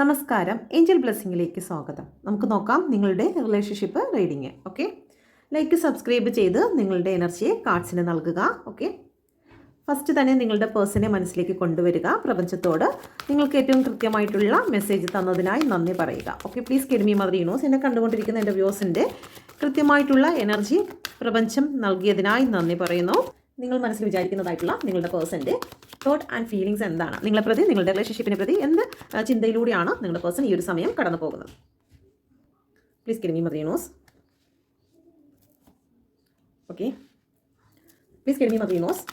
നമസ്കാരം, ഏഞ്ചൽ ബ്ലെസ്സിങ്ങിലേക്ക് സ്വാഗതം. നമുക്ക് നോക്കാം നിങ്ങളുടെ relationship reading. Okay, like subscribe ചെയ്ത് നിങ്ങളുടെ എനർജിയെ കാർഡ്സിന് നൽകുക. ഓക്കെ, ഫസ്റ്റ് തന്നെ നിങ്ങളുടെ പേഴ്സണെ മനസ്സിലേക്ക് കൊണ്ടുവരിക. പ്രപഞ്ചത്തോട് നിങ്ങൾക്ക് ഏറ്റവും കൃത്യമായിട്ടുള്ള മെസ്സേജ് തന്നതിനായി നന്ദി പറയുക. Okay, please guide me mother universe. എന്നെ കണ്ടുകൊണ്ടിരിക്കുന്ന എൻ്റെ വ്യൂസിൻ്റെ കൃത്യമായിട്ടുള്ള എനർജി പ്രപഞ്ചം നൽകിയതിനായി നന്ദി പറയുന്നു. നിങ്ങൾ മനസ്സിൽ വിചാരിക്കുന്നതായിട്ടുള്ള നിങ്ങളുടെ പേഴ്സൻ്റെ തോട്ട് ആൻഡ് ഫീലിങ്സ് എന്താണ്? നിങ്ങളെ പ്രതി, നിങ്ങളുടെ റിലേഷൻഷിപ്പിനെ പ്രതി എന്ത് ചിന്തയിലൂടെയാണ് നിങ്ങളുടെ പേഴ്സൺ ഈ ഒരു സമയം കടന്നു പോകുന്നത്? Please guide me mother universe. Okay, please guide me mother universe.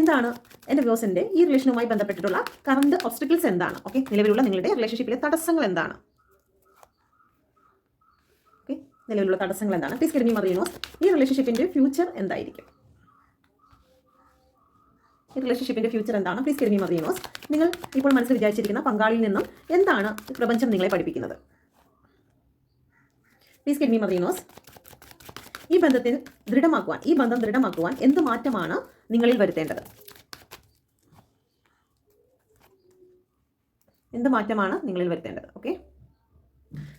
എന്താണ് എൻ്റെ വ്യൂസിൻ്റെ ഈ റിലേഷനുമായി ബന്ധപ്പെട്ടിട്ടുള്ള കറണ്ട് ഒബ്സ്റ്റക്കിൾസ് എന്താണ്? ഓക്കെ, നിലവിലുള്ള നിങ്ങളുടെ റിലേഷൻഷിപ്പിലെ തടസ്സങ്ങൾ എന്താണ്? ഓക്കെ, നിലവിലുള്ള തടസ്സങ്ങൾ എന്താണ്? Please guide me mother universe. ഈ റിലേഷൻഷിപ്പിൻ്റെ ഫ്യൂച്ചർ എന്തായിരിക്കും? ഈ റിലേഷൻഷിപ്പിൻ്റെ ഫ്യൂച്ചർ എന്താണ്? Please guide me mother universe. നിങ്ങൾ ഇപ്പോൾ മനസ്സിൽ വിചാരിച്ചിരിക്കുന്ന പങ്കാളിയിൽ നിന്നും എന്താണ് പ്രപഞ്ചം നിങ്ങളെ പഠിപ്പിക്കുന്നത്? Please guide me mother universe. ഈ ബന്ധം ദൃഢമാക്കുവാൻ എന്ത് മാറ്റമാണ് നിങ്ങളിൽ വരുത്തേണ്ടത്? എന്ത് മാറ്റമാണ് നിങ്ങളിൽ വരുത്തേണ്ടത്? Okay,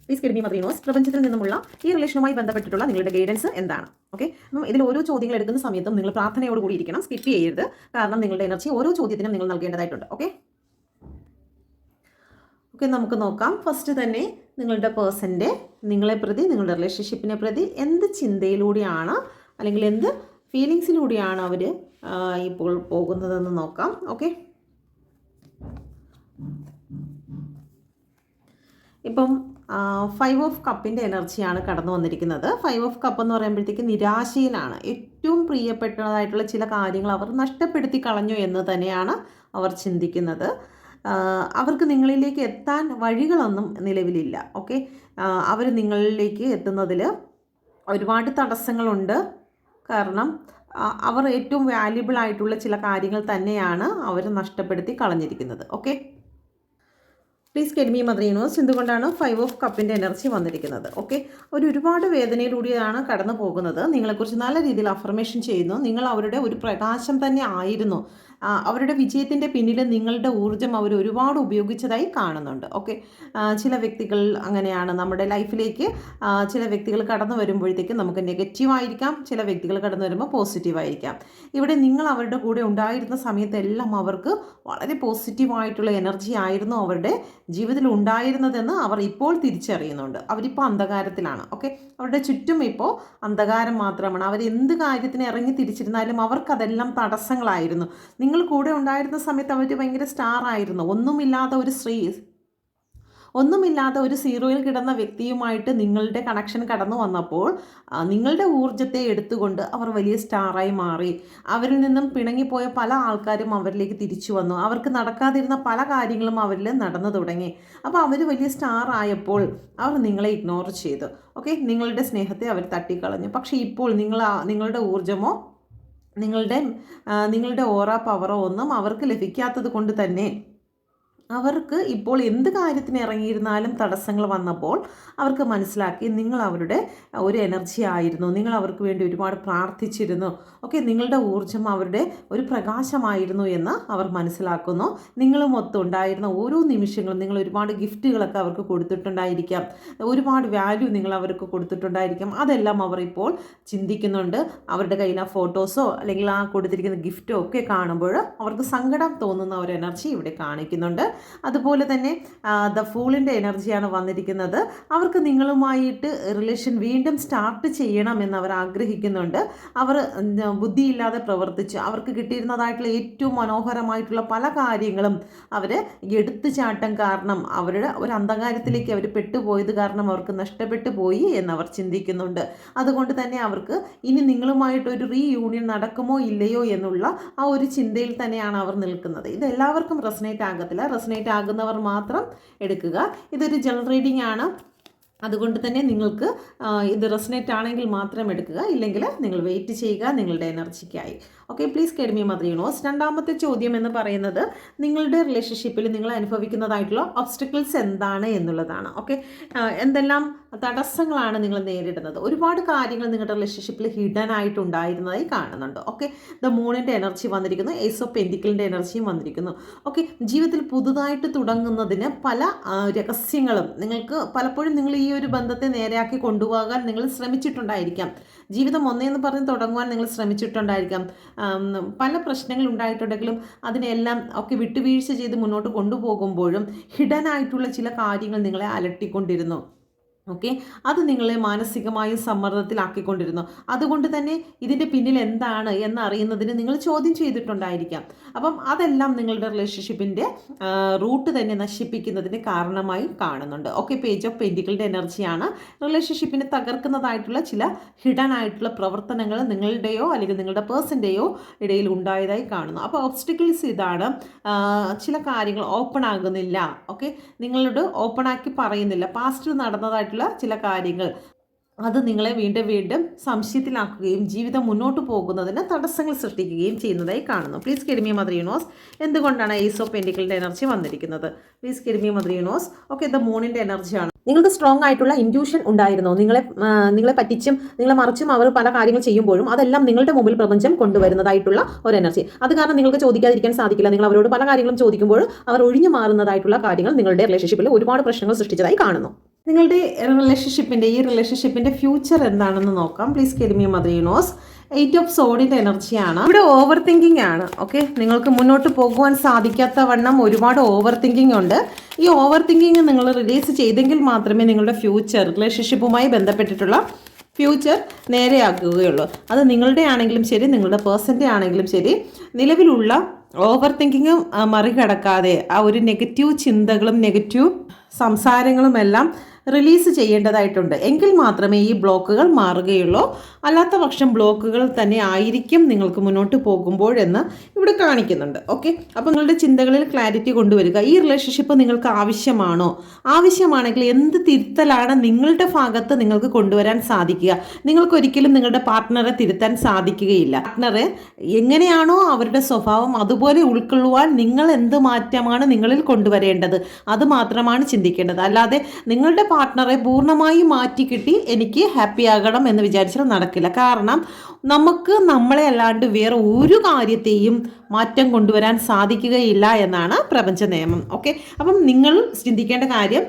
please guide me mother universe. പ്രപഞ്ചത്തിൽ നിന്നുമുള്ള ഈ റിലേഷനുമായി ബന്ധപ്പെട്ടിട്ടുള്ള നിങ്ങളുടെ ഗൈഡൻസ് എന്താണ്? ഓക്കെ, അപ്പം ഇതിൽ ഓരോ ചോദ്യങ്ങൾ എടുക്കുന്ന സമയത്തും നിങ്ങൾ പ്രാർത്ഥനയോട് കൂടി ഇരിക്കണം, സ്കിപ്പ് ചെയ്യരുത്. കാരണം നിങ്ങളുടെ എനർജി ഓരോ ചോദ്യത്തിനും നിങ്ങൾ നൽകേണ്ടതായിട്ടുണ്ട്. ഓക്കെ, നമുക്ക് നോക്കാം. ഫസ്റ്റ് തന്നെ നിങ്ങളുടെ പേഴ്സൻ്റെ നിങ്ങളെ പ്രതി, നിങ്ങളുടെ റിലേഷൻഷിപ്പിനെ പ്രതി എന്ത് ചിന്തയിലൂടെയാണ് അല്ലെങ്കിൽ എന്ത് ഫീലിങ്സിലൂടെയാണ് അവർ ഇപ്പോൾ പോകുന്നതെന്ന് നോക്കാം. ഓക്കെ, ഇപ്പം 5 ഓഫ് കപ്പിൻ്റെ എനർജിയാണ് കടന്നു വന്നിരിക്കുന്നത്. 5 ഓഫ് കപ്പ് എന്ന് പറയുമ്പോഴത്തേക്ക് നിരാശയിലാണ്. ഏറ്റവും പ്രിയപ്പെട്ടതായിട്ടുള്ള ചില കാര്യങ്ങൾ അവർ നഷ്ടപ്പെടുത്തി കളഞ്ഞു എന്ന് തന്നെയാണ് അവർ ചിന്തിക്കുന്നത്. അവർക്ക് നിങ്ങളിലേക്ക് എത്താൻ വഴികളൊന്നും നിലവിലില്ല. ഓക്കെ, അവർ നിങ്ങളിലേക്ക് എത്തുന്നതിൽ ഒരുപാട് തടസ്സങ്ങളുണ്ട്. കാരണം അവർ ഏറ്റവും വാല്യുബിൾ ആയിട്ടുള്ള ചില കാര്യങ്ങൾ തന്നെയാണ് അവർ നഷ്ടപ്പെടുത്തി കളഞ്ഞിരിക്കുന്നത്. Okay, please guide me mother universe. എന്തുകൊണ്ടാണ് 5 ഓഫ് കപ്പിൻ്റെ എനർജി വന്നിരിക്കുന്നത്? ഓക്കെ, ഒരുപാട് വേദനയിലൂടെയാണ് കടന്നു പോകുന്നത്. നിങ്ങളെക്കുറിച്ച് നല്ല രീതിയിൽ അഫർമേഷൻ ചെയ്യുന്നു. നിങ്ങൾ അവരുടെ ഒരു പ്രകാശം തന്നെ ആയിരുന്നു. അവരുടെ വിജയത്തിൻ്റെ പിന്നിൽ നിങ്ങളുടെ ഊർജ്ജം അവർ ഒരുപാട് ഉപയോഗിച്ചതായി കാണുന്നുണ്ട്. ഓക്കെ, ചില വ്യക്തികൾ അങ്ങനെയാണ്. നമ്മുടെ ലൈഫിലേക്ക് ചില വ്യക്തികൾ കടന്നു വരുമ്പോഴത്തേക്കും നമുക്ക് നെഗറ്റീവായിരിക്കാം, ചില വ്യക്തികൾ കടന്നു വരുമ്പോൾ പോസിറ്റീവായിരിക്കാം. ഇവിടെ നിങ്ങൾ അവരുടെ കൂടെ ഉണ്ടായിരുന്ന സമയത്തെല്ലാം അവർക്ക് വളരെ പോസിറ്റീവായിട്ടുള്ള എനർജി ആയിരുന്നു അവരുടെ ജീവിതത്തിൽ ഉണ്ടായിരുന്നതെന്ന് അവർ ഇപ്പോൾ തിരിച്ചറിയുന്നുണ്ട്. അവരിപ്പോൾ അന്ധകാരത്തിലാണ്. ഓക്കെ, അവരുടെ ചുറ്റും ഇപ്പോൾ അന്ധകാരം മാത്രമാണ്. അവർ എന്ത് കാര്യത്തിന് ഇറങ്ങി തിരിച്ചിരുന്നാലും അവർക്കതെല്ലാം തടസ്സങ്ങളായിരുന്നു. നിങ്ങൾ കൂടെ ഉണ്ടായിരുന്ന സമയത്ത് അവർ ഭയങ്കര സ്റ്റാർ ആയിരുന്നു. ഒന്നുമില്ലാത്ത ഒരു സീറോയിൽ കിടന്ന വ്യക്തിയുമായിട്ട് നിങ്ങളുടെ കണക്ഷൻ കടന്നു വന്നപ്പോൾ നിങ്ങളുടെ ഊർജ്ജത്തെ എടുത്തുകൊണ്ട് അവർ വലിയ സ്റ്റാറായി മാറി. അവരിൽ നിന്നും പിണങ്ങിപ്പോയ പല ആൾക്കാരും അവരിലേക്ക് തിരിച്ചു വന്നു. അവർക്ക് നടക്കാതിരുന്ന പല കാര്യങ്ങളും അവരിൽ നടന്നു തുടങ്ങി. അപ്പോൾ അവർ വലിയ സ്റ്റാർ ആയപ്പോൾ അവർ നിങ്ങളെ ഇഗ്നോർ ചെയ്തു. ഓക്കെ, നിങ്ങളുടെ സ്നേഹത്തെ അവർ തട്ടിക്കളഞ്ഞു. പക്ഷേ ഇപ്പോൾ നിങ്ങളുടെ ഊർജ്ജമോ നിങ്ങളുടെ ഓറ പവറോ ഒന്നും അവർക്ക് ലഭിക്കാത്തത് കൊണ്ട് തന്നെ അവർക്ക് ഇപ്പോൾ എന്ത് കാര്യത്തിന് ഇറങ്ങിയിരുന്നാലും തടസ്സങ്ങൾ വന്നപ്പോൾ അവർക്ക് മനസ്സിലാക്കി നിങ്ങൾ അവരുടെ ഒരു എനർജി ആയിരുന്നു. നിങ്ങൾ അവർക്ക് വേണ്ടി ഒരുപാട് പ്രാർത്ഥിച്ചിരുന്നു. ഓക്കെ, നിങ്ങളുടെ ഊർജ്ജം അവരുടെ ഒരു പ്രകാശമായിരുന്നു എന്ന് അവർ മനസ്സിലാക്കുന്നു. നിങ്ങളും ഒത്തുണ്ടായിരുന്ന ഓരോ നിമിഷങ്ങളും നിങ്ങൾ ഒരുപാട് ഗിഫ്റ്റുകളൊക്കെ അവർക്ക് കൊടുത്തിട്ടുണ്ടായിരിക്കാം, ഒരുപാട് വാല്യൂ നിങ്ങൾ അവർക്ക് കൊടുത്തിട്ടുണ്ടായിരിക്കാം. അതെല്ലാം അവർ ഇപ്പോൾ ചിന്തിക്കുന്നുണ്ട്. അവരുടെ കയ്യിൽ ആ ഫോട്ടോസോ അല്ലെങ്കിൽ ആ കൊടുത്തിരിക്കുന്ന ഗിഫ്റ്റോ ഒക്കെ കാണുമ്പോൾ അവർക്ക് സങ്കടം തോന്നുന്ന ഒരു എനർജി ഇവിടെ കാണിക്കുന്നുണ്ട്. അതുപോലെ തന്നെ ദ ഫൂളിൻ്റെ എനർജിയാണ് വന്നിരിക്കുന്നത്. അവർക്ക് നിങ്ങളുമായിട്ട് റിലേഷൻ വീണ്ടും സ്റ്റാർട്ട് ചെയ്യണമെന്ന് അവർ ആഗ്രഹിക്കുന്നുണ്ട്. അവർ ബുദ്ധിയില്ലാതെ പ്രവർത്തിച്ചു. അവർക്ക് കിട്ടിയിരുന്നതായിട്ടുള്ള ഏറ്റവും മനോഹരമായിട്ടുള്ള പല കാര്യങ്ങളും അവർ എടുത്തുചാട്ടം കാരണം അവരുടെ ഒരു അന്ധകാരത്തിലേക്ക് അവർ പെട്ടുപോയത് കാരണം അവർക്ക് നഷ്ടപ്പെട്ടു പോയി എന്നവർ ചിന്തിക്കുന്നുണ്ട്. അതുകൊണ്ട് തന്നെ അവർക്ക് ഇനി നിങ്ങളുമായിട്ടൊരു റീയൂണിയൻ നടക്കുമോ ഇല്ലയോ എന്നുള്ള ആ ഒരു ചിന്തയിൽ തന്നെയാണ് അവർ നിൽക്കുന്നത്. ഇത് എല്ലാവർക്കും റെസനേറ്റ് ആകത്തില്ല. റെസനേറ്റ് ആകുന്നവർ മാത്രം എടുക്കുക. ഇതൊരു ജനറൽ റീഡിംഗ് ആണ്. അതുകൊണ്ട് തന്നെ നിങ്ങൾക്ക് ഇത് റെസനേറ്റ് ആണെങ്കിൽ മാത്രം എടുക്കുക, ഇല്ലെങ്കിൽ നിങ്ങൾ വെയിറ്റ് ചെയ്യുക നിങ്ങളുടെ എനർജിക്കായി. Okay, please guide me mother universe. രണ്ടാമത്തെ ചോദ്യം എന്ന് പറയുന്നത് നിങ്ങളുടെ റിലേഷൻഷിപ്പിൽ നിങ്ങൾ അനുഭവിക്കുന്നതായിട്ടുള്ള ഒബ്സ്റ്റക്കിൾസ് എന്താണ് എന്നുള്ളതാണ്. ഓക്കെ, എന്തെല്ലാം തടസ്സങ്ങളാണ് നിങ്ങൾ നേരിടുന്നത്? ഒരുപാട് കാര്യങ്ങൾ നിങ്ങളുടെ റിലേഷൻഷിപ്പിൽ ഹിഡൻ ആയിട്ടുണ്ടായിരുന്നതായി കാണുന്നുണ്ട്. ഓക്കെ, ദ മൂണിൻ്റെ എനർജി വന്നിരിക്കുന്നു, ഏസ് ഓഫ് പെൻറ്റിക്കിളിൻ്റെ എനർജിയും വന്നിരിക്കുന്നു. ഓക്കെ, ജീവിതത്തിൽ പുതുതായിട്ട് തുടങ്ങുന്നതിന് പല രഹസ്യങ്ങളും നിങ്ങൾക്ക് പലപ്പോഴും നിങ്ങൾ ഈ ഒരു ബന്ധത്തെ നേരെയാക്കി കൊണ്ടുപോകാൻ നിങ്ങൾ ശ്രമിച്ചിട്ടുണ്ടായിരിക്കാം. ജീവിതം ഒന്നേന്ന് പറഞ്ഞ് തുടങ്ങുവാൻ നിങ്ങൾ ശ്രമിച്ചിട്ടുണ്ടായിരിക്കാം. പല പ്രശ്നങ്ങൾ ഉണ്ടായിട്ടുണ്ടെങ്കിലും അതിനെല്ലാം ഒക്കെ വിട്ടുവീഴ്ച ചെയ്ത് മുന്നോട്ട് കൊണ്ടുപോകുമ്പോഴും ഹിഡൻ ആയിട്ടുള്ള ചില കാര്യങ്ങൾ നിങ്ങളെ അലട്ടിക്കൊണ്ടിരുന്നു. ഓക്കെ, അത് നിങ്ങളെ മാനസികമായും സമ്മർദ്ദത്തിലാക്കിക്കൊണ്ടിരുന്നു. അതുകൊണ്ട് തന്നെ ഇതിൻ്റെ പിന്നിൽ എന്താണ് എന്നറിയുന്നതിന് നിങ്ങൾ ചോദ്യം ചെയ്തിട്ടുണ്ടായിരിക്കാം. അപ്പം അതെല്ലാം നിങ്ങളുടെ റിലേഷൻഷിപ്പിൻ്റെ റൂട്ട് തന്നെ നശിപ്പിക്കുന്നതിന് കാരണമായി കാണുന്നുണ്ട്. ഓക്കെ, പേജ് ഓഫ് പെൻറ്റിക്കിളിൻ്റെ എനർജിയാണ്. റിലേഷൻഷിപ്പിനെ തകർക്കുന്നതായിട്ടുള്ള ചില ഹിഡൻ ആയിട്ടുള്ള പ്രവർത്തനങ്ങൾ നിങ്ങളുടെയോ അല്ലെങ്കിൽ നിങ്ങളുടെ പേഴ്സൻ്റെയോ ഇടയിൽ ഉണ്ടായതായി കാണുന്നു. അപ്പോൾ ഒബ്സ്റ്റക്കിൾസ് ഇതാണ്. ചില കാര്യങ്ങൾ ഓപ്പൺ ആകുന്നില്ല. ഓക്കെ, നിങ്ങളോട് ഓപ്പൺ ആക്കി പറയുന്നില്ല. പാസ്റ്റിൽ നടന്നതായിട്ട് ചില കാര്യങ്ങൾ അത് നിങ്ങളെ വീണ്ടും വീണ്ടും സംശയത്തിലാക്കുകയും ജീവിതം മുന്നോട്ട് പോകുന്നതിന് തടസ്സങ്ങൾ സൃഷ്ടിക്കുകയും ചെയ്യുന്നതായി കാണുന്നു. Please guide me mother universe. എന്തുകൊണ്ടാണ് ഏസ് ഓഫ് പെൻറ്റിക്കിളിൻ്റെ എനർജി വന്നിരിക്കുന്നത്? Please guide me mother universe. Okay, the മൂണിൻ്റെ എനർജിയാണ്. നിങ്ങൾക്ക് സ്ട്രോങ് ആയിട്ടുള്ള ഇൻറ്റ്യൂഷൻ ഉണ്ടായിരുന്നോ? നിങ്ങളെ പറ്റിച്ചും നിങ്ങളെ മറിച്ചും അവർ പല കാര്യങ്ങൾ ചെയ്യുമ്പോഴും അതെല്ലാം നിങ്ങളുടെ മുമ്പിൽ പ്രപഞ്ചം കൊണ്ടുവരുന്നതായിട്ടുള്ള ഒരു എനർജി. അത് കാരണം നിങ്ങൾക്ക് ചോദിക്കാതിരിക്കാൻ സാധിക്കില്ല. നിങ്ങൾ അവരോട് പല കാര്യങ്ങളും ചോദിക്കുമ്പോൾ അവർ ഒഴിഞ്ഞു മാറുന്നതായിട്ടുള്ള കാര്യങ്ങൾ നിങ്ങളുടെ റിലേഷൻഷിപ്പിൽ ഒരുപാട് പ്രശ്നങ്ങൾ സൃഷ്ടിച്ചതായി കാണുന്നു. നിങ്ങളുടെ ഈ റിലേഷൻഷിപ്പിൻ്റെ ഫ്യൂച്ചർ എന്താണെന്ന് നോക്കാം. Please guide me mother universe. 8 of സോഡിൻ്റെ എനർജിയാണ്. ഇവിടെ ഓവർ തിങ്കിങ് ആണ്. ഓക്കെ, നിങ്ങൾക്ക് മുന്നോട്ട് പോകുവാൻ സാധിക്കാത്ത വണ്ണം ഒരുപാട് ഓവർ തിങ്കിങ് ഉണ്ട്. ഈ ഓവർ തിങ്കിങ് നിങ്ങൾ റിലീസ് ചെയ്തെങ്കിൽ മാത്രമേ നിങ്ങളുടെ ഫ്യൂച്ചർ റിലേഷൻഷിപ്പുമായി ബന്ധപ്പെട്ടിട്ടുള്ള ഫ്യൂച്ചർ നേരെയാക്കുകയുള്ളൂ. അത് നിങ്ങളുടെ ആണെങ്കിലും ശരി, നിങ്ങളുടെ പേഴ്സൻ്റെ ആണെങ്കിലും ശരി, നിലവിലുള്ള ഓവർ തിങ്കിങ്ങും മറികടക്കാതെ ആ ഒരു നെഗറ്റീവ് ചിന്തകളും നെഗറ്റീവ് സംസാരങ്ങളുമെല്ലാം റിലീസ് ചെയ്യേണ്ടതായിട്ടുണ്ട്. എങ്കിൽ മാത്രമേ ഈ ബ്ലോക്കുകൾ മാറുകയുള്ളൂ. അല്ലാത്ത പക്ഷം ബ്ലോക്കുകൾ തന്നെ ആയിരിക്കും നിങ്ങൾക്ക് മുന്നോട്ട് പോകുമ്പോഴെന്ന് ഇവിടെ കാണിക്കുന്നുണ്ട്. ഓക്കെ, അപ്പോൾ നിങ്ങളുടെ ചിന്തകളിൽ ക്ലാരിറ്റി കൊണ്ടുവരിക. ഈ റിലേഷൻഷിപ്പ് നിങ്ങൾക്ക് ആവശ്യമാണോ? ആവശ്യമാണെങ്കിൽ എന്ത് തിരുത്തലാണ് നിങ്ങളുടെ ഭാഗത്ത് നിങ്ങൾക്ക് കൊണ്ടുവരാൻ സാധിക്കുക? നിങ്ങൾക്കൊരിക്കലും നിങ്ങളുടെ പാർട്ട്ണറെ തിരുത്താൻ സാധിക്കുകയില്ല. പാർട്ട്ണറെ എങ്ങനെയാണോ അവരുടെ സ്വഭാവം അതുപോലെ ഉൾക്കൊള്ളുവാൻ നിങ്ങൾ എന്ത് മാറ്റമാണ് നിങ്ങളിൽ കൊണ്ടുവരേണ്ടത് അത് മാത്രമാണ് ചിന്തിക്കേണ്ടത്. അല്ലാതെ നിങ്ങളുടെ പാർട്ട്ണറെ പൂർണ്ണമായും മാറ്റി കിട്ടി എനിക്ക് ഹാപ്പി ആകണം എന്ന് വിചാരിച്ചാൽ നടക്കില്ല. കാരണം നമുക്ക് നമ്മളെ അല്ലാണ്ട് വേറെ ഒരു കാര്യത്തെയും മാറ്റം കൊണ്ടുവരാൻ സാധിക്കുകയില്ല എന്നാണ് പ്രപഞ്ച നിയമം. ഓക്കെ, അപ്പം നിങ്ങൾ ചിന്തിക്കേണ്ട കാര്യം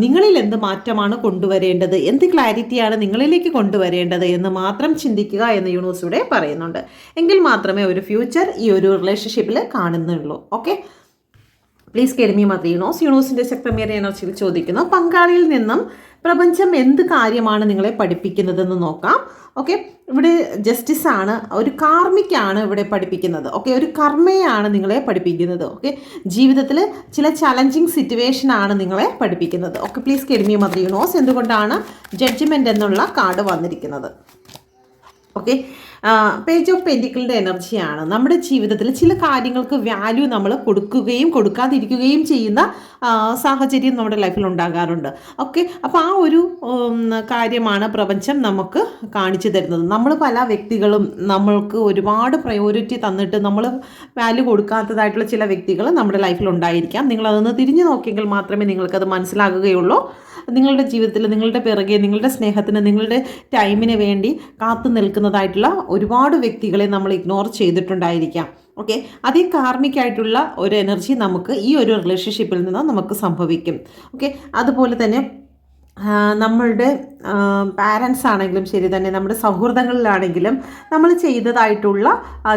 നിങ്ങളിൽ എന്ത് മാറ്റമാണ് കൊണ്ടുവരേണ്ടത്, എന്ത് ക്ലാരിറ്റിയാണ് നിങ്ങളിലേക്ക് കൊണ്ടുവരേണ്ടത് എന്ന് മാത്രം ചിന്തിക്കുക എന്ന് യൂണിവേഴ്സ് ഇവിടെ പറയുന്നുണ്ട്. എങ്കിൽ മാത്രമേ ഒരു ഫ്യൂച്ചർ ഈ ഒരു റിലേഷൻഷിപ്പിൽ കാണുന്നുള്ളൂ. Okay, please guide me mother universe. യൂണിവേഴ്സിൻ്റെ ശക്തമേറിയ എനർജിയിൽ ചോദിക്കുന്നു, പങ്കാളിയിൽ നിന്നും പ്രപഞ്ചം എന്ത് കാര്യമാണ് നിങ്ങളെ പഠിപ്പിക്കുന്നതെന്ന് നോക്കാം. ഓക്കെ, ഇവിടെ ജസ്റ്റിസ് ആണ്, ഒരു കാർമിക്കാണ് ഇവിടെ പഠിപ്പിക്കുന്നത്. ഓക്കെ, ഒരു കർമ്മയാണ് നിങ്ങളെ പഠിപ്പിക്കുന്നത്. ഓക്കെ, ജീവിതത്തിൽ ചില ചലഞ്ചിങ് സിറ്റുവേഷൻ ആണ് നിങ്ങളെ പഠിപ്പിക്കുന്നത്. Okay, please guide me mother universe. എന്തുകൊണ്ടാണ് ജഡ്ജ്മെൻ്റ് എന്നുള്ള കാർഡ് വന്നിരിക്കുന്നത്? ഓക്കെ, പേജ് ഓഫ് പെൻറ്റിക്കിളിൻ്റെ എനർജിയാണ്. നമ്മുടെ ജീവിതത്തിൽ ചില കാര്യങ്ങൾക്ക് വാല്യൂ നമ്മൾ കൊടുക്കുകയും കൊടുക്കാതിരിക്കുകയും ചെയ്യുന്ന സാഹചര്യം നമ്മുടെ ലൈഫിൽ ഉണ്ടാകാറുണ്ട്. ഓക്കെ, അപ്പോൾ ആ ഒരു കാര്യമാണ് പ്രപഞ്ചം നമുക്ക് കാണിച്ചു തരുന്നത്. നമ്മൾ പല വ്യക്തികളും നമ്മൾക്ക് ഒരുപാട് പ്രയോറിറ്റി തന്നിട്ട് നമ്മൾ വാല്യൂ കൊടുക്കാത്തതായിട്ടുള്ള ചില വ്യക്തികൾ നമ്മുടെ ലൈഫിൽ ഉണ്ടായിരിക്കാം. നിങ്ങളതൊന്ന് തിരിഞ്ഞു നോക്കിയെങ്കിൽ മാത്രമേ നിങ്ങൾക്കത് മനസ്സിലാകുകയുള്ളൂ. നിങ്ങളുടെ ജീവിതത്തിൽ നിങ്ങളുടെ പിറകെ നിങ്ങളുടെ സ്നേഹത്തിന് നിങ്ങളുടെ ടൈമിന് വേണ്ടി കാത്തു നിൽക്കുന്നതായിട്ടുള്ള ഒരുപാട് വ്യക്തികളെ നമ്മൾ ഇഗ്നോർ ചെയ്തിട്ടുണ്ടായിരിക്കാം. ഓക്കെ, അതേ കാർമിക്കായിട്ടുള്ള ഒരു എനർജി നമുക്ക് ഈ ഒരു റിലേഷൻഷിപ്പിൽ നിന്ന് നമുക്ക് സംഭവിക്കും. ഓക്കെ, അതുപോലെ തന്നെ നമ്മളുടെ പാരൻസ് ആണെങ്കിലും ശരി തന്നെ, നമ്മുടെ സൗഹൃദങ്ങളിലാണെങ്കിലും നമ്മൾ ചെയ്തതായിട്ടുള്ള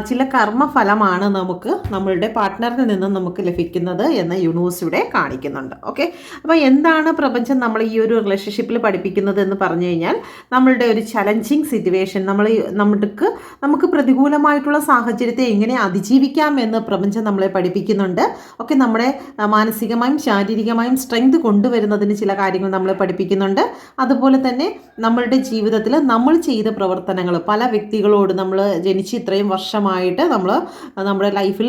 ചില കർമ്മഫലമാണ് നമുക്ക് നമ്മളുടെ പാർട്ട്ണറിൽ നിന്ന് നമുക്ക് ലഭിക്കുന്നത് എന്ന് യൂണിവേഴ്സ് ഇവിടെ കാണിക്കുന്നുണ്ട്. ഓക്കെ, അപ്പോൾ എന്താണ് പ്രപഞ്ചം നമ്മൾ ഈ ഒരു റിലേഷൻഷിപ്പിൽ പഠിപ്പിക്കുന്നത് എന്ന് പറഞ്ഞു കഴിഞ്ഞാൽ, നമ്മളുടെ ഒരു ചലഞ്ചിങ് സിറ്റുവേഷൻ, നമുക്ക് പ്രതികൂലമായിട്ടുള്ള സാഹചര്യത്തെ എങ്ങനെ അതിജീവിക്കാം എന്ന് പ്രപഞ്ചം നമ്മളെ പഠിപ്പിക്കുന്നുണ്ട്. ഓക്കെ, നമ്മുടെ മാനസികമായും ശാരീരികമായും സ്ട്രെങ്ത് കൊണ്ടുവരുന്നതിന് ചില കാര്യങ്ങൾ നമ്മളെ പഠിപ്പിക്കുന്നുണ്ട്. അതുപോലെ തന്നെ നമ്മളുടെ ജീവിതത്തിൽ നമ്മൾ ചെയ്ത പ്രവർത്തനങ്ങൾ, പല വ്യക്തികളോട് നമ്മൾ ജനിച്ച് ഇത്രയും വർഷമായിട്ട് നമ്മുടെ ലൈഫിൽ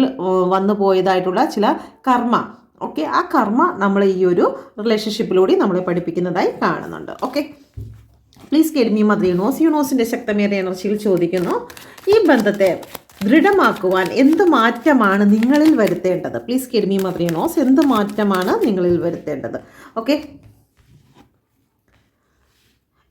വന്നു പോയതായിട്ടുള്ള ചില കർമ്മ, ഓക്കെ, ആ കർമ്മ നമ്മൾ ഈ ഒരു റിലേഷൻഷിപ്പിലൂടെ നമ്മളെ പഠിപ്പിക്കുന്നതായി കാണുന്നുണ്ട്. Okay, please guide me mother universe. യൂണിവേഴ്സിൻ്റെ ശക്തമേറിയ എനർജിയിൽ ചോദിക്കുന്നു, ഈ ബന്ധത്തെ ദൃഢമാക്കുവാൻ എന്ത് മാറ്റമാണ് നിങ്ങളിൽ വരുത്തേണ്ടത്? Please guide me mother universe, എന്ത് മാറ്റമാണ് നിങ്ങളിൽ വരുത്തേണ്ടത്? ഓക്കെ,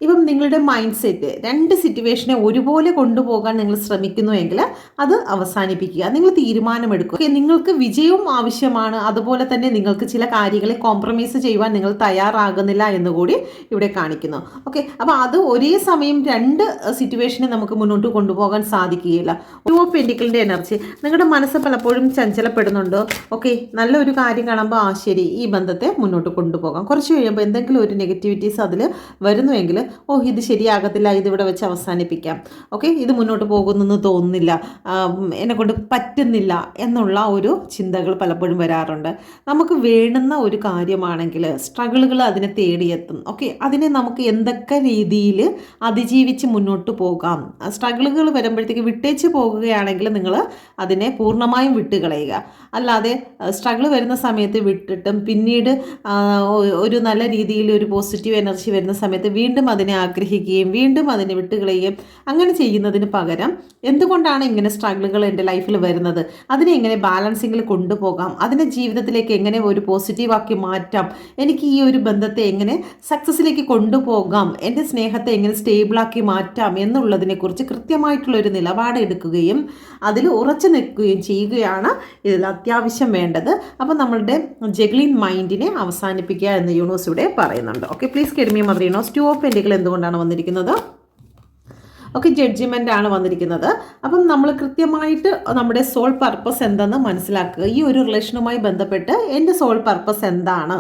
ഇപ്പം നിങ്ങളുടെ മൈൻഡ് സെറ്റ് രണ്ട് സിറ്റുവേഷനെ ഒരുപോലെ കൊണ്ടുപോകാൻ നിങ്ങൾ ശ്രമിക്കുന്നുവെങ്കിൽ അത് അവസാനിപ്പിക്കുക. നിങ്ങൾ തീരുമാനമെടുക്കുക. ഓക്കെ, നിങ്ങൾക്ക് വിജയവും ആവശ്യമാണ്, അതുപോലെ തന്നെ നിങ്ങൾക്ക് ചില കാര്യങ്ങളെ കോംപ്രമൈസ് ചെയ്യുവാൻ നിങ്ങൾ തയ്യാറാകുന്നില്ല എന്നുകൂടി ഇവിടെ കാണിക്കുന്നു. ഓക്കെ, അപ്പോൾ അത് ഒരേ സമയം രണ്ട് സിറ്റുവേഷനെ നമുക്ക് മുന്നോട്ട് കൊണ്ടുപോകാൻ സാധിക്കുകയില്ല. ടു ഓഫ് പെന്റിക്കിളിൻ്റെ എനർജി, നിങ്ങളുടെ മനസ്സ് പലപ്പോഴും ചഞ്ചലപ്പെടുന്നുണ്ട്. ഓക്കെ, നല്ലൊരു കാര്യം കാണുമ്പോൾ ശരി ഈ ബന്ധത്തെ മുന്നോട്ട് കൊണ്ടുപോകാം. കുറച്ച് കഴിയുമ്പോൾ എന്തെങ്കിലും ഒരു നെഗറ്റിവിറ്റീസ് അതിൽ വരുന്നുവെങ്കിൽ ഇത് ശരിയാകത്തില്ല, ഇതിവിടെ വെച്ച് അവസാനിപ്പിക്കാം, ഓക്കെ, ഇത് മുന്നോട്ട് പോകുന്നെന്ന് തോന്നുന്നില്ല, എന്നെക്കൊണ്ട് പറ്റുന്നില്ല എന്നുള്ള ഒരു ചിന്തകൾ പലപ്പോഴും വരാറുണ്ട്. നമുക്ക് വേണ്ടുന്ന ഒരു കാര്യമാണെങ്കിൽ സ്ട്രഗിളുകൾ അതിനെ തേടിയെത്തും. ഓക്കെ, അതിനെ നമുക്ക് എന്തൊക്കെ രീതിയിൽ അതിജീവിച്ച് മുന്നോട്ട് പോകാം. സ്ട്രഗിളുകൾ വരുമ്പോഴത്തേക്ക് വിട്ടേച്ച് പോകുകയാണെങ്കിൽ നിങ്ങൾ അതിനെ പൂർണ്ണമായും വിട്ടുകളയുക. അല്ലാതെ സ്ട്രഗിൾ വരുന്ന സമയത്ത് വിട്ടിട്ടും പിന്നീട് ഒരു നല്ല രീതിയിൽ ഒരു പോസിറ്റീവ് എനർജി വരുന്ന സമയത്ത് വീണ്ടും അതിനെ ആഗ്രഹിക്കുകയും വീണ്ടും അതിനെ വിട്ടുകളയുകയും അങ്ങനെ ചെയ്യുന്നതിന് പകരം എന്തുകൊണ്ടാണ് ഇങ്ങനെ സ്ട്രഗിളുകൾ എൻ്റെ ലൈഫിൽ വരുന്നത്, അതിനെ എങ്ങനെ ബാലൻസിങ്ങിൽ കൊണ്ടുപോകാം, അതിനെ ജീവിതത്തിലേക്ക് എങ്ങനെ ഒരു പോസിറ്റീവാക്കി മാറ്റാം, എനിക്ക് ഈ ഒരു ബന്ധത്തെ എങ്ങനെ സക്സസ്സിലേക്ക് കൊണ്ടുപോകാം, എൻ്റെ സ്നേഹത്തെ എങ്ങനെ സ്റ്റേബിളാക്കി മാറ്റാം എന്നുള്ളതിനെക്കുറിച്ച് കൃത്യമായിട്ടുള്ളൊരു നിലപാട് എടുക്കുകയും അതിൽ ഉറച്ചു നിൽക്കുകയും ചെയ്യുകയാണ് ഇതിൽ അത്യാവശ്യം വേണ്ടത്. അപ്പോൾ നമ്മളുടെ ജഗ്ലിംഗ് മൈൻഡിനെ അവസാനിപ്പിക്കുക എന്ന് യൂണിവേഴ്സ് ഇവിടെ പറയുന്നുണ്ട്. Okay, please guide me mother universe, two of pentacle എന്തുകൊണ്ടാണ് വന്നിരിക്കുന്നത്? ഓക്കെ, ജഡ്ജ്മെൻ്റ് ആണ് വന്നിരിക്കുന്നത്. അപ്പം നമ്മൾ കൃത്യമായിട്ട് നമ്മുടെ സോൾ പർപ്പസ് എന്തെന്ന് മനസ്സിലാക്കുക. ഈ ഒരു റിലേഷനുമായി ബന്ധപ്പെട്ട് എൻ്റെ സോൾ പർപ്പസ് എന്താണ്,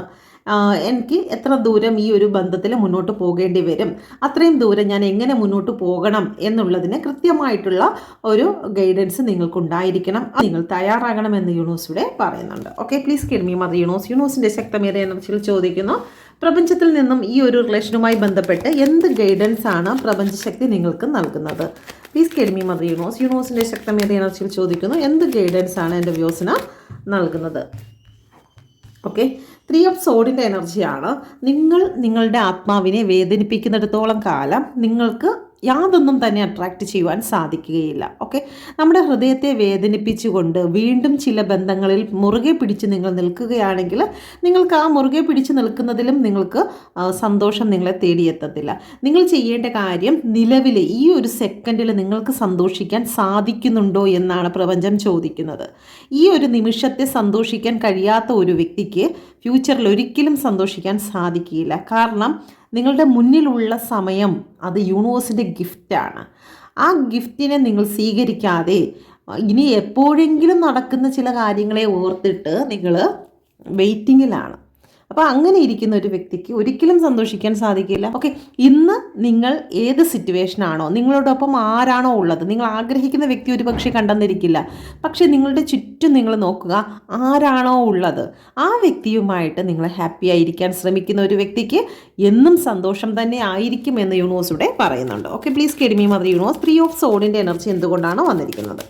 എനിക്ക് എത്ര ദൂരം ഈ ഒരു ബന്ധത്തിൽ മുന്നോട്ട് പോകേണ്ടി വരും, അത്രയും ദൂരം ഞാൻ എങ്ങനെ മുന്നോട്ട് പോകണം എന്നുള്ളതിന് കൃത്യമായിട്ടുള്ള ഒരു ഗൈഡൻസ് നിങ്ങൾക്കുണ്ടായിരിക്കണം. നിങ്ങൾ തയ്യാറാകണമെന്ന് യൂണിവേഴ്സ് ഇവിടെ പറയുന്നുണ്ട്. Okay, please guide me mother universe, യൂണിവേഴ്സിൻ്റെ ശക്തമേറിയ എനർജിയിൽ ചോദിക്കുന്നു, പ്രപഞ്ചത്തിൽ നിന്നും ഈ ഒരു റിലേഷനുമായി ബന്ധപ്പെട്ട് എന്ത് ഗൈഡൻസ് ആണ് പ്രപഞ്ചശക്തി നിങ്ങൾക്ക് നൽകുന്നത്? Please guide me mother universe, യൂണിവേഴ്സിൻ്റെ ശക്തമേറിയ എനർജിയിൽ ചോദിക്കുന്നു, എന്ത് ഗൈഡൻസ് ആണ് എൻ്റെ വ്യൂസിന് നൽകുന്നത്? ഓക്കെ, 3 ഓഫ് സോഡിൻ്റെ എനർജിയാണ്. നിങ്ങൾ നിങ്ങളുടെ ആത്മാവിനെ വേദനിപ്പിക്കുന്നിടത്തോളം കാലം നിങ്ങൾക്ക് യാതൊന്നും തന്നെ അട്രാക്റ്റ് ചെയ്യുവാൻ സാധിക്കുകയില്ല. ഓക്കെ, നമ്മുടെ ഹൃദയത്തെ വേദനിപ്പിച്ചുകൊണ്ട് വീണ്ടും ചില ബന്ധങ്ങളിൽ മുറുകെ പിടിച്ച് നിങ്ങൾ നിൽക്കുകയാണെങ്കിൽ നിങ്ങൾക്ക് ആ മുറുകെ പിടിച്ച് നിൽക്കുന്നതിലും നിങ്ങൾക്ക് സന്തോഷം നിങ്ങളെ തേടിയെത്തത്തില്ല. നിങ്ങൾ ചെയ്യേണ്ട കാര്യം നിലവിൽ ഈ ഒരു സെക്കൻഡിൽ നിങ്ങൾക്ക് സന്തോഷിക്കാൻ സാധിക്കുന്നുണ്ടോ എന്നാണ് പ്രപഞ്ചം ചോദിക്കുന്നത്. ഈ ഒരു നിമിഷത്തെ സന്തോഷിക്കാൻ കഴിയാത്ത ഒരു വ്യക്തിക്ക് ഫ്യൂച്ചറിൽ ഒരിക്കലും സന്തോഷിക്കാൻ സാധിക്കില്ല. കാരണം നിങ്ങളുടെ മുന്നിലുള്ള സമയം അത് യൂണിവേഴ്സിൻ്റെ ഗിഫ്റ്റാണ്. ആ ഗിഫ്റ്റിനെ നിങ്ങൾ സ്വീകരിക്കാതെ ഇനി എപ്പോഴെങ്കിലും നടക്കുന്ന ചില കാര്യങ്ങളെ ഓർത്തിട്ട് നിങ്ങൾ വെയിറ്റിങ്ങിലാണ്. അപ്പോൾ അങ്ങനെ ഇരിക്കുന്ന ഒരു വ്യക്തിക്ക് ഒരിക്കലും സന്തോഷിക്കാൻ സാധിക്കില്ല. ഓക്കെ, ഇന്ന് നിങ്ങൾ ഏത് സിറ്റുവേഷനാണോ, നിങ്ങളോടൊപ്പം ആരാണോ ഉള്ളത്, നിങ്ങൾ ആഗ്രഹിക്കുന്ന വ്യക്തി ഒരു പക്ഷേ കണ്ടെന്നിരിക്കില്ല, പക്ഷേ നിങ്ങളുടെ ചുറ്റും നിങ്ങൾ നോക്കുക, ആരാണോ ഉള്ളത് ആ വ്യക്തിയുമായിട്ട് നിങ്ങൾ ഹാപ്പി ആയിരിക്കാൻ ശ്രമിക്കുന്ന ഒരു വ്യക്തിക്ക് എന്നും സന്തോഷം തന്നെ ആയിരിക്കും എന്ന് യൂണിവേഴ്സ് ഇവിടെ പറയുന്നുണ്ട്. Okay, please guide me mother universe, 3 of സോഡിൻ്റെ എനർജി എന്തുകൊണ്ടാണ് വന്നിരിക്കുന്നത്?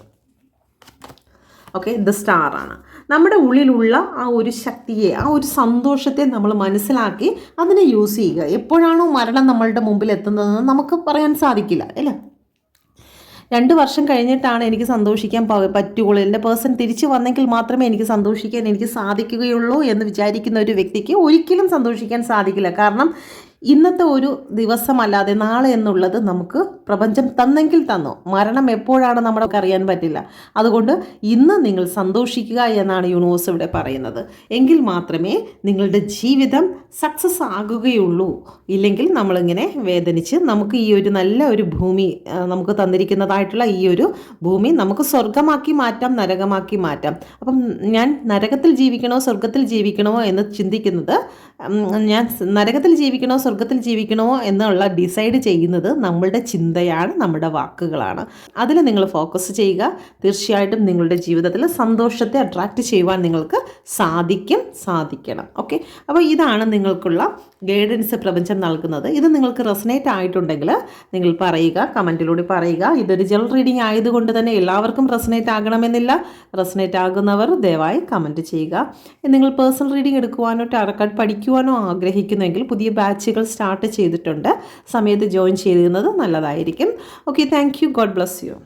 ഓക്കെ, ദ സ്റ്റാർ ആണ്. നമ്മുടെ ഉള്ളിലുള്ള ആ ഒരു ശക്തിയെ, ആ ഒരു സന്തോഷത്തെ നമ്മൾ മനസ്സിലാക്കി അതിനെ യൂസ് ചെയ്യുക. എപ്പോഴാണോ മരണം നമ്മളുടെ മുമ്പിൽ എത്തുന്നതെന്ന് നമുക്ക് പറയാൻ സാധിക്കില്ല, അല്ലേ? 2 വർഷം കഴിഞ്ഞിട്ടാണ് എനിക്ക് സന്തോഷിക്കാൻ പറ്റുകയുള്ളൂ, എൻ്റെ പേഴ്സൺ തിരിച്ചു വന്നെങ്കിൽ മാത്രമേ എനിക്ക് സന്തോഷിക്കാൻ എനിക്ക് സാധിക്കുകയുള്ളൂ എന്ന് വിചാരിക്കുന്ന ഒരു വ്യക്തിക്ക് ഒരിക്കലും സന്തോഷിക്കാൻ സാധിക്കില്ല. കാരണം ഇന്നത്തെ ഒരു ദിവസമല്ലാതെ നാളെ എന്നുള്ളത് നമുക്ക് പ്രപഞ്ചം തന്നെങ്കിൽ തന്നു. മരണം എപ്പോഴാണ് നമ്മൾക്ക് അറിയാൻ പറ്റില്ല. അതുകൊണ്ട് ഇന്ന് നിങ്ങൾ സന്തോഷിക്കുക എന്നാണ് യൂണിവേഴ്സ് ഇവിടെ പറയുന്നത്. എങ്കിൽ മാത്രമേ നിങ്ങളുടെ ജീവിതം സക്സസ് ആകുകയുള്ളൂ. ഇല്ലെങ്കിൽ നമ്മളിങ്ങനെ വേദനിച്ച് നമുക്ക് ഈ ഒരു നല്ല ഒരു ഭൂമി നമുക്ക് തന്നിരിക്കുന്നതായിട്ടുള്ള ഈ ഒരു ഭൂമി നമുക്ക് സ്വർഗമാക്കി മാറ്റാം, നരകമാക്കി മാറ്റാം. അപ്പം ഞാൻ നരകത്തിൽ ജീവിക്കണോ സ്വർഗത്തിൽ ജീവിക്കണോ എന്ന് ചിന്തിക്കുന്നത്, ഞാൻ നരകത്തിൽ ജീവിക്കണോ സ്വർഗത്തിൽ ജീവിക്കണോ എന്നുള്ള ഡിസൈഡ് ചെയ്യുന്നത് നമ്മളുടെ ചിന്തയാണ്, നമ്മുടെ വാക്കുകളാണ്. അതിൽ നിങ്ങൾ ഫോക്കസ് ചെയ്യുക. തീർച്ചയായിട്ടും നിങ്ങളുടെ ജീവിതത്തിൽ സന്തോഷത്തെ അട്രാക്റ്റ് ചെയ്യുവാൻ നിങ്ങൾക്ക് സാധിക്കണം. ഓക്കെ, അപ്പോൾ ഇതാണ് നിങ്ങൾക്കുള്ള ഗൈഡൻസ് പ്രപഞ്ചം നൽകുന്നത്. ഇത് നിങ്ങൾക്ക് റെസനേറ്റ് ആയിട്ടുണ്ടെങ്കിൽ നിങ്ങൾ പറയുക, കമൻറ്റിലൂടെ പറയുക. ഇതൊരു ജനറൽ റീഡിംഗ് ആയതുകൊണ്ട് തന്നെ എല്ലാവർക്കും റെസനേറ്റ് ആകണമെന്നില്ല. റെസനേറ്റ് ആകുന്നവർ ദയവായി കമൻറ്റ് ചെയ്യുക. നിങ്ങൾ പേഴ്സണൽ റീഡിംഗ് എടുക്കുവാനോ ടാരോ കാർഡ് പഠിക്കുവാനോ ആഗ്രഹിക്കുന്നെങ്കിൽ പുതിയ ബാച്ചുകൾ സ്റ്റാർട്ട് ചെയ്തിട്ടുണ്ട്. സമയത്ത് ജോയിൻ ചെയ്യുന്നത് നല്ലതായിരിക്കും. Okay, thank you. God bless you.